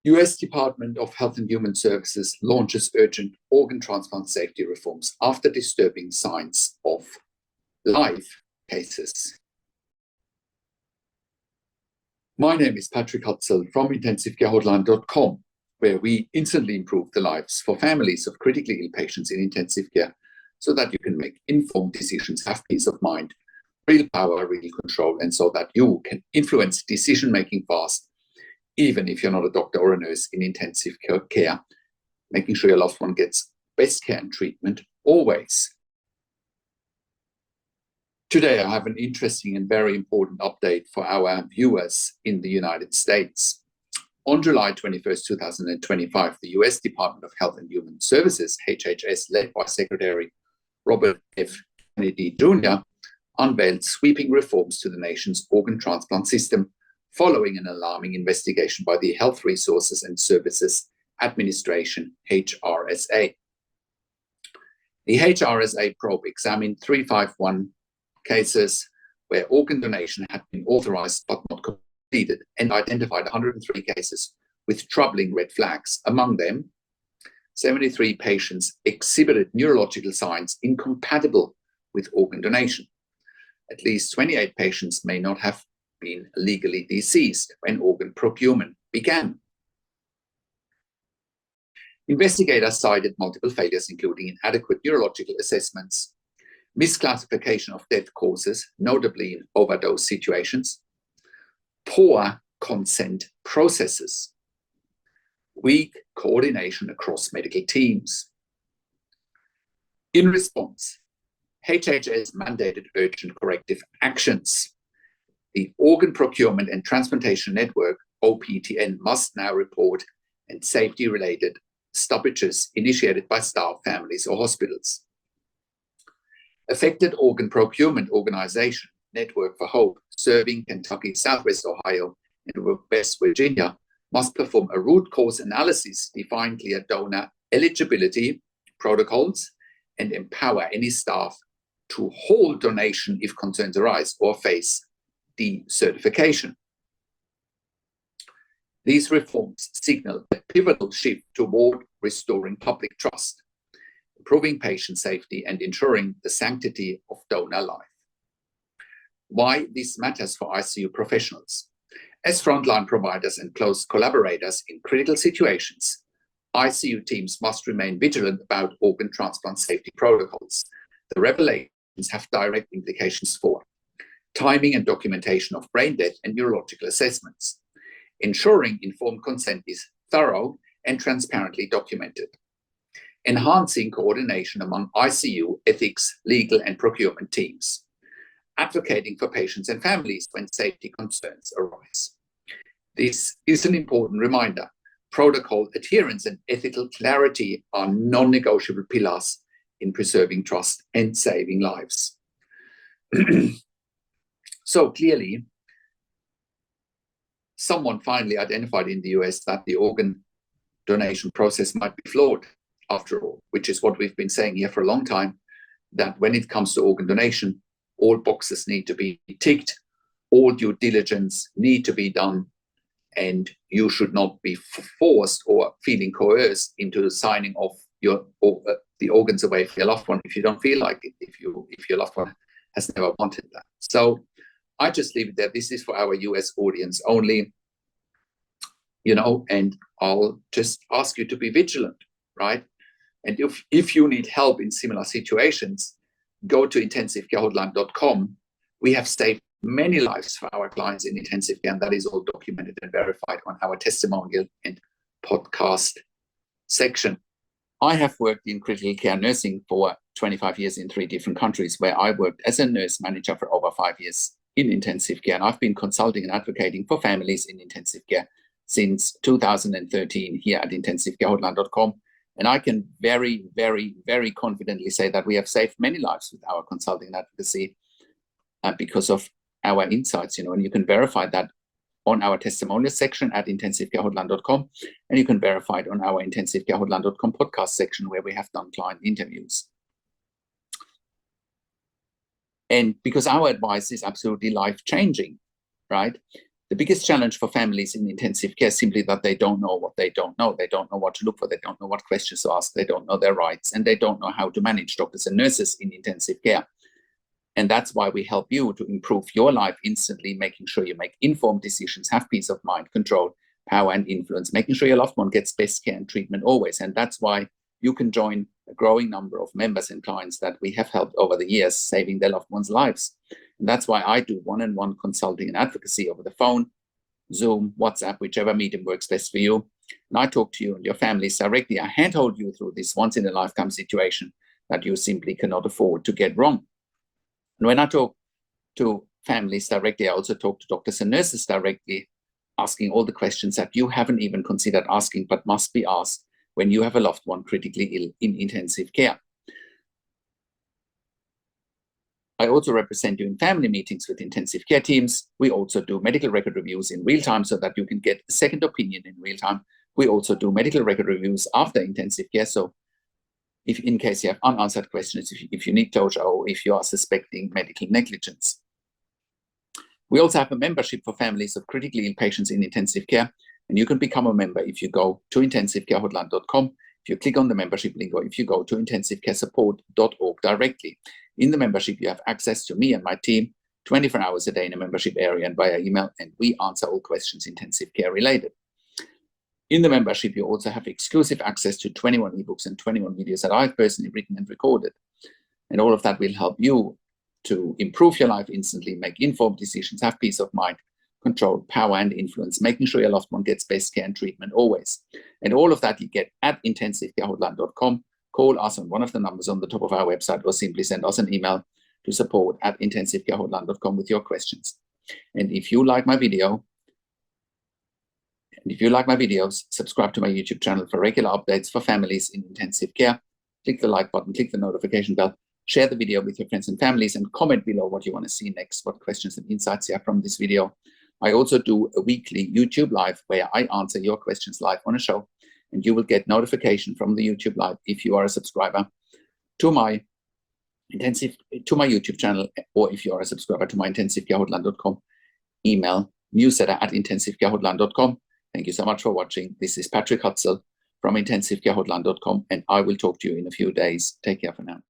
US Department of Health and Human Services launches urgent organ transplant safety reforms after disturbing signs of live cases. My name is Patrick Hutzel from IntensiveCareHotline.com, where we instantly improve the lives for families of critically ill patients in intensive care so that you can make informed decisions, have peace of mind, real power, real control, and so that you can influence decision-making fast, even if you're not a doctor or a nurse in intensive care, making sure your loved one gets best care and treatment always. Today, I have an interesting and very important update for our viewers in the United States. On July 21st, 2025, the US Department of Health and Human Services, HHS, led by Secretary Robert F. Kennedy Jr., unveiled sweeping reforms to the nation's organ transplant system following an alarming investigation by the Health Resources and Services Administration, HRSA. The HRSA probe examined 351 cases where organ donation had been authorized but not completed and identified 103 cases with troubling red flags. Among them, 73 patients exhibited neurological signs incompatible with organ donation. At least 28 patients may not have been legally deceased when organ procurement began. Investigators cited multiple failures, including inadequate neurological assessments, misclassification of death causes, notably in overdose situations, poor consent processes, weak coordination across medical teams. In response, HHS mandated urgent corrective actions. The Organ Procurement and Transplantation Network, OPTN, must now report and safety-related stoppages initiated by staff, families, or hospitals. Affected Organ Procurement Organization, Network for Hope, serving Kentucky, Southwest Ohio, and West Virginia, must perform a root cause analysis, define clear donor eligibility protocols, and empower any staff to hold donation if concerns arise or face decertification. These reforms signal a pivotal shift toward restoring public trust, improving patient safety, and ensuring the sanctity of donor life. Why this matters for ICU professionals. As frontline providers and close collaborators in critical situations, ICU teams must remain vigilant about organ transplant safety protocols. The revelations have direct implications for timing and documentation of brain death and neurological assessments, ensuring informed consent is thorough and transparently documented, enhancing coordination among ICU, ethics, legal, and procurement teams, advocating for patients and families when safety concerns arise. This is an important reminder. Protocol adherence and ethical clarity are non-negotiable pillars in preserving trust and saving lives. So clearly, someone finally identified in the US that the organ donation process might be flawed after all, which is what we've been saying here for a long time, that when it comes to organ donation, all boxes need to be ticked, all due diligence need to be done, and you should not be forced or feeling coerced into signing off the organs away for your loved one if you don't feel like it, if your loved one has never wanted that. So I just leave it there. This is for our US audience only, and I'll just ask you to be vigilant, right? And if you need help in similar situations, go to IntensiveCareHotline.com. We have saved many lives for our clients in intensive care, and that is all documented and verified on our testimonial and podcast section. I have worked in critical care nursing for 25 years in 3 different countries, where I worked as a nurse manager for over 5 years in intensive care. And I've been consulting and advocating for families in intensive care since 2013 here at IntensiveCareHotline.com. And I can very, very, very confidently say that we have saved many lives with our consulting and advocacy because of our insights, and you can verify that on our testimonial section at IntensiveCareHotline.com, and you can verify it on our IntensiveCareHotline.com podcast section where we have done client interviews. And because our advice is absolutely life-changing, right? The biggest challenge for families in intensive care is simply that they don't know what they don't know. They don't know what to look for. They don't know what questions to ask. They don't know their rights, and they don't know how to manage doctors and nurses in intensive care. And that's why we help you to improve your life instantly, making sure you make informed decisions, have peace of mind, control, power, and influence, making sure your loved one gets best care and treatment always. And that's why you can join a growing number of members and clients that we have helped over the years, saving their loved ones' lives. And that's why I do one-on-one consulting and advocacy over the phone, Zoom, WhatsApp, whichever medium works best for you. And I talk to you and your families directly. I handhold you through this once-in-a-lifetime situation that you simply cannot afford to get wrong. And when I talk to families directly, I also talk to doctors and nurses directly, asking all the questions that you haven't even considered asking, but must be asked when you have a loved one critically ill in intensive care. I also represent you in family meetings with intensive care teams. We also do medical record reviews in real time so that you can get a second opinion in real time. We also do medical record reviews after intensive care. So if in case you have unanswered questions, if you need closure, or if you are suspecting medical negligence. We also have a membership for families of critically ill patients in intensive care, and you can become a member if you go to intensivecarehotline.com, if you click on the membership link, or if you go to intensivecaresupport.org directly. In the membership, you have access to me and my team 24 hours a day in a membership area and via email, and we answer all questions intensive care related. In the membership, you also have exclusive access to 21 ebooks and 21 videos that I've personally written and recorded. And all of that will help you to improve your life instantly, make informed decisions, have peace of mind, control, power, and influence, making sure your loved one gets best care and treatment always. And all of that you get at intensivecarehotline.com. Call us on one of the numbers on the top of our website, or simply send us an email to support@intensivecarehotline.com with your questions. And if you like my video, subscribe to my YouTube channel for regular updates for families in intensive care. Click the like button, click the notification bell, share the video with your friends and families, and comment below what you want to see next, what questions and insights you have from this video. I also do a weekly YouTube live where I answer your questions live on a show, and you will get notification from the YouTube live if you are a subscriber to my YouTube channel, or if you are a subscriber to my intensivecarehotline.com email newsletter at intensivecarehotline.com. Thank you so much for watching. This is Patrick Hutzel from intensivecarehotline.com, and I will talk to you in a few days. Take care for now.